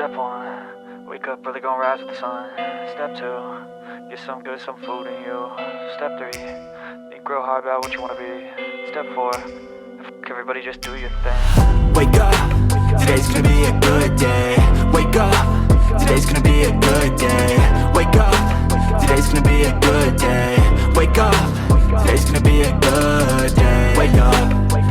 Step 1, wake up early, gonna rise with the sun. Step 2, get some good, some food in you. Step 3, think real hard about what you wanna be. Step 4, everybody just do your thing. Wake up, today's gonna be a good day. Wake up, today's gonna be a good day. Wake up, today's gonna be a good day. Wake up, today's gonna be a good day. Wake up,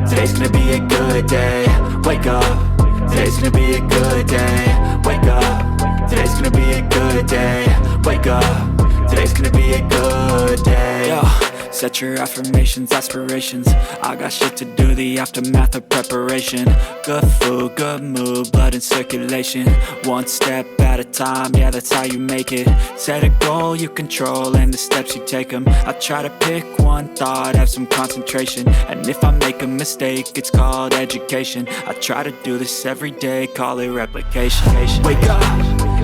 today's gonna be a good day. Wake up, today's gonna be a good day. Wake up, today's gonna be a good day. Wake up, today's gonna be a good day. Yo, set your affirmations, aspirations. I got shit to do, the aftermath of preparation. Good food, good mood, blood in circulation. One step at a time, yeah, that's how you make it. Set a goal you control and the steps you take them. I try to pick one thought, have some concentration. And if I make a mistake, it's called education. I try to do this every day, call it replication. Wake up,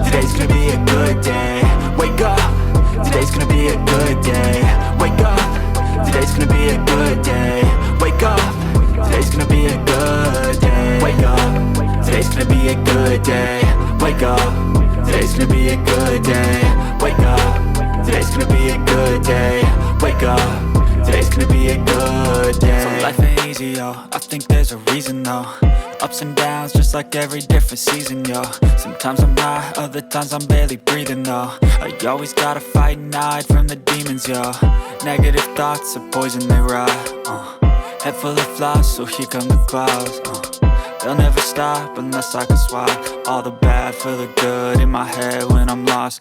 today's gonna be a good day. Wake up, today's gonna be a good day. Wake up, today's gonna be a good day. Wake up, today's gonna be a good day. Wake up, today's gonna be a good day. Wake up, today's gonna be a good day. Wake up, today's gonna be a good day. Wake up, today's gonna be a good day. So life ain't easy, yo, I think there's a reason though. Ups and downs, just like every different season, yo. Sometimes I'm high, other times I'm barely breathing, though. I always gotta fight and hide from the demons, yo. Negative thoughts are poison, they rot. Head full of flies, so here come the clouds. They'll never stop unless I can swap all the bad for the good in my head when I'm lost.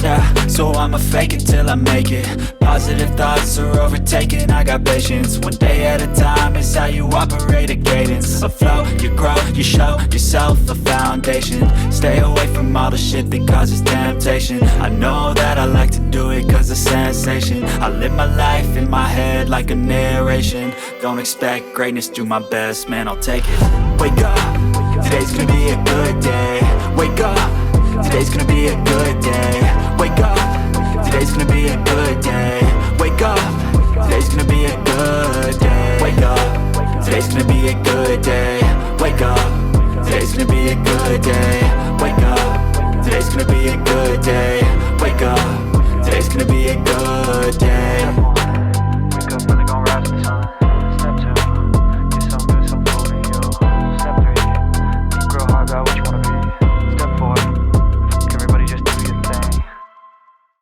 Yeah, so I'ma fake it till I make it. Positive thoughts are overtaken, I got patience. One day at a time is how you operate a cadence. A flow, you grow, you show yourself a foundation. Stay away from all the shit that causes temptation. I know that I like to do it cause it's sensation. I live my life in my head like a narration. Don't expect greatness, do my best, man, I'll take it. Wake up, today's gonna be a good day. Wake up, today's gonna be a good day. Wake up, today's gonna be a good day. Wake up, today's gonna be a good day.